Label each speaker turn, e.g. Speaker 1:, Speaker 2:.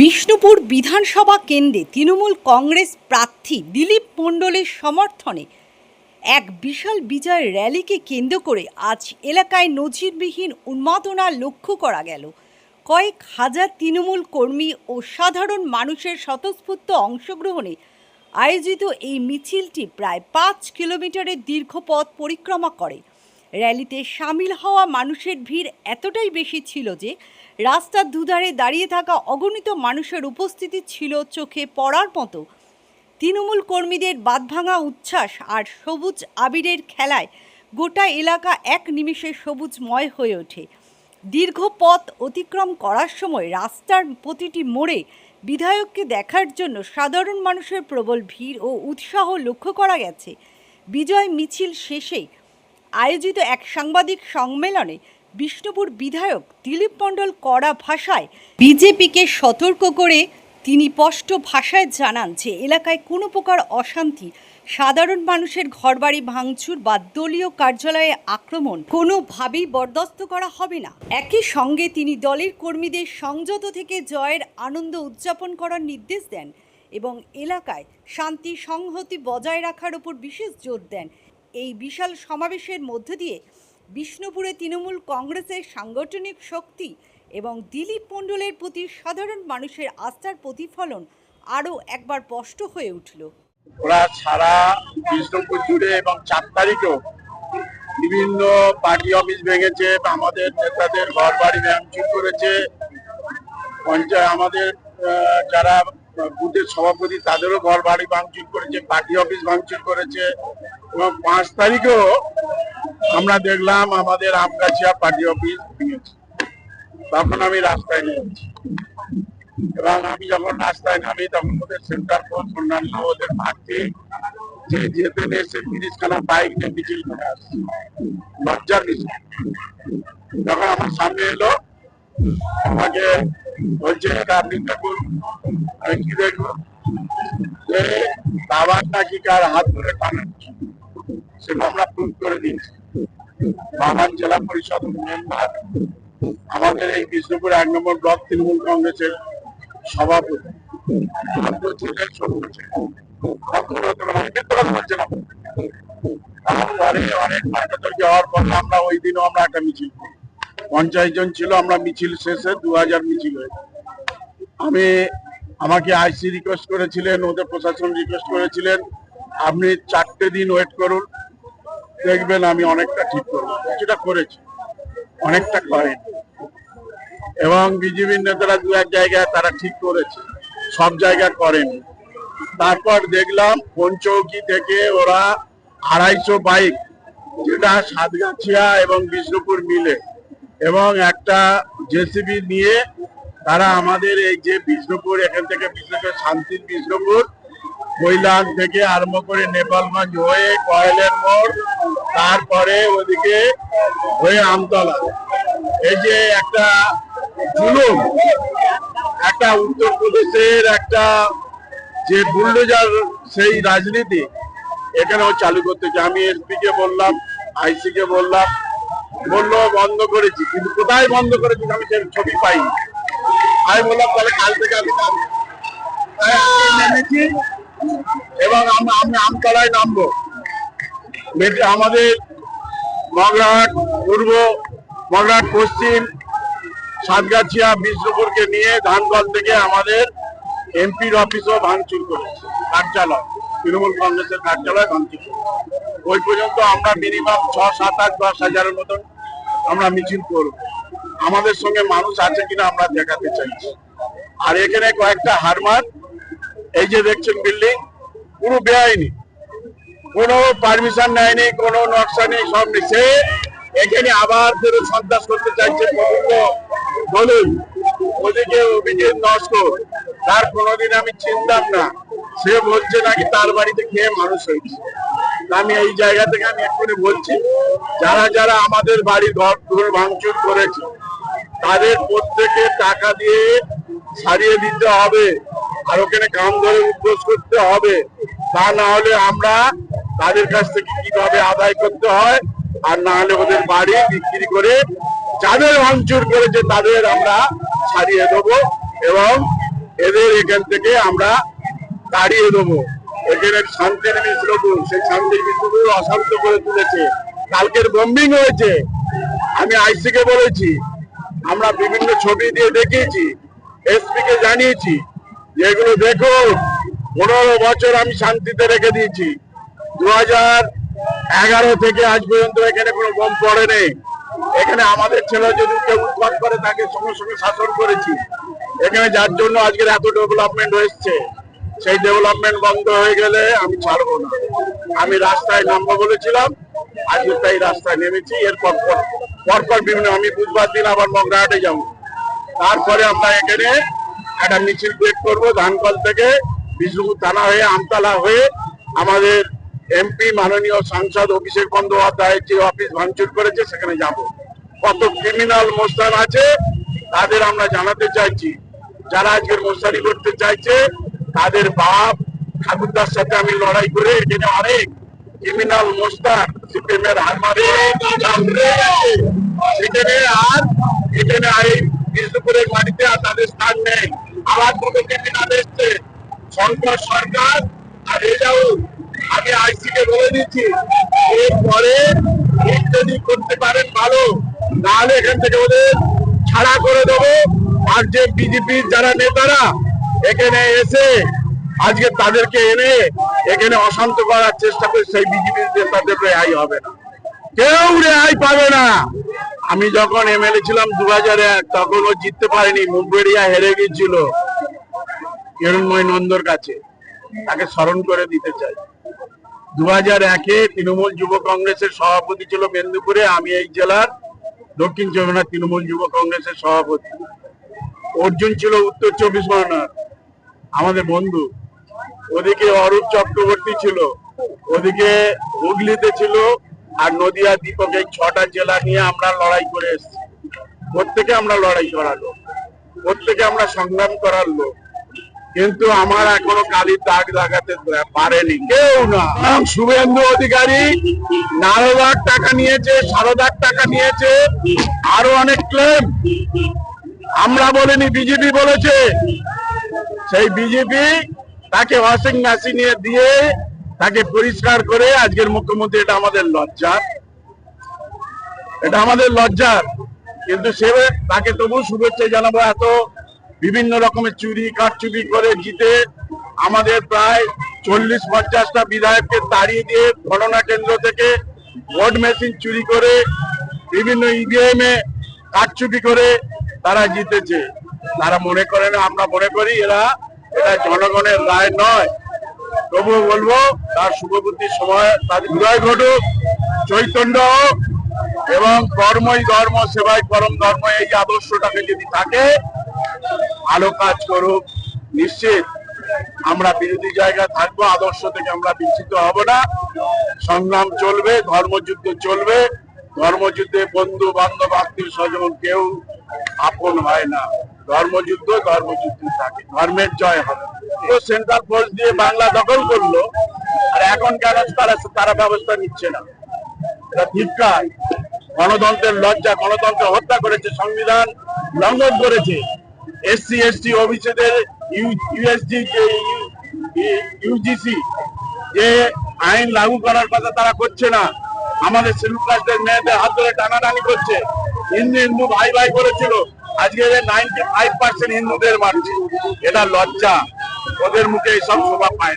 Speaker 1: বিষ্ণুপুর বিধানসভা কেন্দ্রে তৃণমূল কংগ্রেস প্রার্থী দিলীপ মণ্ডলের সমর্থনে এক বিশাল বিজয় র্যালিকে কেন্দ্র করে আজ এলাকায় নজিরবিহীন উন্মাদনা লক্ষ্য করা গেল। কয়েক হাজার তৃণমূল কর্মী ও সাধারণ মানুষের স্বতঃস্ফূর্ত অংশগ্রহণে আয়োজিত এই মিছিলটি প্রায় 5 কিলোমিটারের দীর্ঘ পথ পরিক্রমা করে। র্যালিতে সামিল হওয়া মানুষের ভিড় এতটাই বেশি ছিল যে রাস্তার দুধারে দাঁড়িয়ে থাকা অগণিত মানুষের উপস্থিতি ছিল চোখে পড়ার মতো। তৃণমূল কর্মীদের বাঁধভাঙা উচ্ছ্বাস আর সবুজ আবিরের খেলায় গোটা এলাকা এক নিমিষে সবুজময় হয়ে ওঠে। দীর্ঘ পথ অতিক্রম করার সময় রাস্তার প্রতিটি মোড়ে বিধায়ককে দেখার জন্য সাধারণ মানুষের প্রবল ভিড় ও উৎসাহ লক্ষ্য করা গেছে। বিজয় মিছিল শেষে আয়োজিত এক সাংবাদিক সম্মেলনে বিষ্ণুপুর বিধায়ক দিলীপ মণ্ডল কড়া ভাষায় বিজেপিকে সতর্ক করে তিনি স্পষ্ট ভাষায় জানান যে এলাকায় কোনো প্রকার অশান্তি, সাধারণ মানুষের ঘরবাড়ি ভাঙচুর বা দলীয় কার্যালয়ে আক্রমণ কোনোভাবেই বরদাস্ত করা হবে না। একই সঙ্গে তিনি দলের কর্মীদের সংযত থেকে জয়ের আনন্দ উদযাপন করার নির্দেশ দেন এবং এলাকায় শান্তি সংহতি বজায় রাখার উপর বিশেষ জোর দেন। এই বিশাল সমাবেশের মধ্য দিয়ে বিষ্ণুপুরে তৃণমূল কংগ্রেসের সাংগঠনিক শক্তি এবং দিলীপ মণ্ডলের প্রতি সাধারণ মানুষের আস্থার প্রতিফলন আরও একবার স্পষ্ট হয়ে উঠল।
Speaker 2: ওরা সারা বিষ্ণুপুর জুড়ে এবং 4 তারিখেও বিভিন্ন পার্টি অফিস ভেঙেছে, আমাদের নেতাদের ঘর বাড়ি ভাঙচুর করেছে, আমাদের যারা বুথের সভাপতি তাদেরও ঘর বাড়ি ভাঙচুর করেছে, পার্টি অফিস ভাঙচুর করেছে। এবং 5 তারিখেও আমরা দেখলাম আমাদের আমগাছিয়া পার্টি অফিস ভেঙেছে। তখন আমি রাস্তায় নেমেছি এবং আমি যখন রাস্তায় নামি তখন ওদের সেন্টার ফোর্স অন্যান্য ওদের প্রার্থী যে যেতে এসে 30খানা বাইক নিয়ে মিছিল করে আসছে, লজ্জার মিছিল। যখন আমার সামনে এলো আমাকে বলছে এটা আপনি দেখুন। আমি কি দেখবো? যে বাবার নাকি কার হাত ধরে টানাচ্ছে, সেটা আমরা প্রুভ করে দিয়েছি। বাবার জেলা পরিষদ মেম্বার, আমাদের এই বিষ্ণুপুর 1 নম্বর ব্লক তৃণমূল কংগ্রেসের সভাপতি, অনেক মাইনাতর্কি হওয়ার পর আমরা ওই দিনও আমরা একটা মিছিল, 50 জন ছিল, আমরা মিছিল শেষে 2000 মিছিল হয়েছে। আমাকে আইসি রিকোয়েস্ট করেছিলেন, ওদের প্রশাসন রিকোয়েস্ট করেছিলেন আপনি 4টে দিন ওয়েট করুন, দেখবেন আমি অনেকটা ঠিক করবো। কিছুটা করেছি, অনেকটা করেন। এবং বিজেপির নেতারা 2-1 জায়গায় তারা ঠিক করেছে, সব জায়গায় করেন। তারপর দেখলাম পঞ্চৌকি থেকে ওরা 250 বাইক, যেটা সাতগাছিয়া এবং বিষ্ণুপুর মিলে, এবং একটা জেসিবি নিয়ে তারা আমাদের এই যে বিষ্ণুপুর, এখান থেকে বিষ্ণুপুর শান্তির বিষ্ণুপুর কৈলাস থেকে আরম্ভ করে নেপালগঞ্জ হয়ে কয়েলের মোড়, তারপরে ওদিকে হয়ে আমতলা, এই যে একটা জুলুম, একটা উত্তরপ্রদেশের একটা যে বুলডোজার সেই রাজনীতি এখানেও চালু করতে চাই। আমি এসপি কে বললাম, আইসি কে বললাম, বললো বন্ধ করেছি, কিন্তু কোথায় বন্ধ করেছি আমি ছবি পাইনি। আমি বললাম তাহলে কাল থেকে আমি নেমেছি এবং আমি আমতলায় নামবো। আমাদের মগরাহাট পূর্ব, মগরাহাট পশ্চিম, সাতগাছিয়া, বিষ্ণুপুরকে নিয়ে ধানকল থেকে আমাদের এমপির অফিসও ভাঙচুর করেছে, কার্যালয়, তৃণমূল কংগ্রেসের কার্যালয় ভাঙচুর। ওই পর্যন্ত আমরা মিনিমাম 6, 7, 8, 10 হাজারের মতন আমরা মিছিল করব। আমাদের সঙ্গে মানুষ আছে কিনা আমরা দেখাতে চাইছি। আর এখানে কয়েকটা হারমার, এই যে দেখছেন বিল্ডিং, পুরো বেআইনি, কোনো পারমিশন নেয়নি, কোনো নকশা নেই, সব নেই। সে এখানে আবার ফেরত সন্ত্রাস করতে চাইছে। বলুন, ওদিকে অভিজিৎ নস্কর, তার কোনোদিন আমি চিনতাম না, সে বলছে নাকি তার বাড়িতে খেয়ে মানুষ হয়েছে। আমি এই জায়গা থেকে আমি এক্ষুনি বলছি, যারা যারা আমাদের বাড়ি ঘর ভাঙচুর করেছে তাদের প্রত্যেকে টাকা দিয়ে সারিয়ে দিতে হবে, আর ওখানে কাম ধরে উদ্বোস করতে হবে। তা না হলে আমরা তাদের কাছ থেকে কিভাবে আদায় করতে হয়, আর না হলে ওদের বাড়ি বিক্রি করে যাদের ভাঙচুর করেছে তাদের আমরা ছাড়িয়ে দেবো এবং এদের এখান থেকে আমরা তাড়িয়ে দেবো। এখানে শান্তির বিষ্ণুপুর, সেই শান্তির বিষ্ণুপুর অশান্ত করে তুলেছে। কালকের বোম্বিং হয়েছে, আমি আইসি কে বলেছি, আমরা বিভিন্ন ছবি দিয়ে দেখিয়েছি, এসপি কে জানিয়েছি যে এগুলো দেখো। 15 বছর আমি শান্তিতে রেখে দিয়েছি। 2011 থেকে আজ পর্যন্ত এখানে কোনো বোম পড়ে নেই। এখানে আমাদের ছেলে যদি কেউ উৎপাত করে তাকে সঙ্গে সঙ্গে শাসন করেছি। এখানে যার জন্য আজকের এত ডেভেলপমেন্ট হয়েছে, সেই ডেভেলপমেন্ট বন্ধ হয়ে গেলে আমি ছাড়বো না। আমি রাস্তায় নামবো বলেছিলাম, আজকে তাই রাস্তায় নেমেছি। এরপর পরপর বিভিন্ন, আমি বুধবার দিন আবার মগরাহাটে যাবো। তারপরে আমরা এখানে একটা মিছিল বের করবো ধানকল থেকে বিষ্ণুপুর থানা হয়ে আমতলা হয়ে আমাদের এমপি মাননীয় সাংসদ অভিষেক বন্দ্যোপাধ্যায়ের যে অফিস ভাঙচুর করেছে সেখানে যাব। কত ক্রিমিনাল মোস্তান আছে তাদের আমরা জানাতে চাইছি। যারা আজকের মোস্তানি করতে চাইছে তাদের বাপ ঠাকুরদার সাথে আমি লড়াই করে এখানে অনেক ক্রিমিনাল মোস্তান সিপিএমের হার মারে সেখানে আর এখানে এই বিষ্ণুপুরের মাটিতে আর তাদের স্থান নেই। আবার দুটো ক্রিমিনাল এসছে, শঙ্কর সরকার আর রেজাউল। আমি আইসি কে বলে দিচ্ছি, এরপরে যদি করতে পারেন ভালো, নাহলে এখান থেকে ওদের ছাড়া করে দেবো। আর যে বিজেপির যারা নেতারা এখানে এসে আজকে তাদেরকে এনে এখানে অশান্ত করার চেষ্টা করে, সেই বিজেপির নেতাদের রেহাই হবে না, কেউ রেহাই পাবে না। আমি যখন এমএলএ ছিলাম 2001, তখন ও জিততে পারেনি, মুম্বেড়িয়া হেরে গিয়েছিল হিরণময় নন্দর কাছে। তাকে স্মরণ করে দিতে চাই। 2001-এ তৃণমূল যুব কংগ্রেসের সভাপতি ছিল মেদিনীপুরে, আমি এই জেলার দক্ষিণ চব্বিশ পরগনা তৃণমূল যুব কংগ্রেসের সভাপতি। অর্জুন ছিল উত্তর 24 পরগনার আমাদের বন্ধু। ওদিকে অরূপ চক্রবর্তী ছিল, ওদিকে হুগলিতে ছিল, আর নদিয়া দীপক। এই 6টা জেলা নিয়ে আমরা লড়াই করে এসেছি। প্রত্যেকে আমরা লড়াই করার লোক, প্রত্যেকে আমরা সংগ্রাম করার লোক, কিন্তু আমার এখনো কালির দাগ লাগাতে পারেনি কেউ না। শুভেন্দু অধিকারী 9 লাখ টাকা নিয়েছে, 7 লাখ টাকা নিয়েছে, আরো অনেক ক্লেম। আমরা বলিনি, বিজেপি বলেছে। সেই বিজেপি তাকে ওয়াশিং মেশিনে দিয়ে তাকে পরিষ্কার করে আজকের মুখ্যমন্ত্রী। এটা আমাদের লজ্জার, এটা আমাদের লজ্জার। কিন্তু সে তাকে তবু শুভেচ্ছা জানাবো। এত বিভিন্ন রকমের চুরি কারচুপি করে জিতে আমাদের প্রায় 40-50টা বিধায়ককে তাড়িয়ে দিয়ে গণনা কেন্দ্র থেকে ভোট মেশিন চুরি করে বিভিন্ন ইভিএম এ কারচুপি করে তারা জিতেছে। তারা মনে করে না, আমরা মনে করি এটা জনগণের রায় নয়। তবুও বলবো তার শুভবুদ্ধির সময় তাদের উদয় ঘটুক, চৈতন্য হোক, এবং কর্মই ধর্ম সেবাই পরম ধর্ম, এই আদর্শটাকে যদি থাকে ভালো কাজ করুক। নিশ্চিত আমরা বিরোধী জায়গায় থাকবো, আদর্শ থেকে আমরা বিচ্যুত হব না। সংগ্রাম চলবে, ধর্মযুদ্ধ চলবে। ধর্মযুদ্ধে বন্ধু বান্ধব আত্মীয় স্বজন কেউ আপন হয় না। ধর্মযুদ্ধ থাকে, ধর্মের জয় হবে। তো সেন্ট্রাল ফোর্স দিয়ে বাংলা দখল করলো, আর এখন কেন তারা ব্যবস্থা নিচ্ছে না? এটা ধিক্কার। গণতন্ত্রের লজ্জা, গণতন্ত্র হত্যা করেছে, সংবিধান লঙ্ঘন করেছে। SC ST ওবিসিদের ইউজিসি যে আইন লাগু করার কথা তারা করছে না। আমাদের শিডিউল কাস্টের মেয়েদের হাত ধরে টানাটানি করছে। হিন্দু ভাই ভাই করেছিল, আজকে 95% হিন্দুদের মারছে। এটা লজ্জা। ওদের মুখে এইসব শোভা পায় না।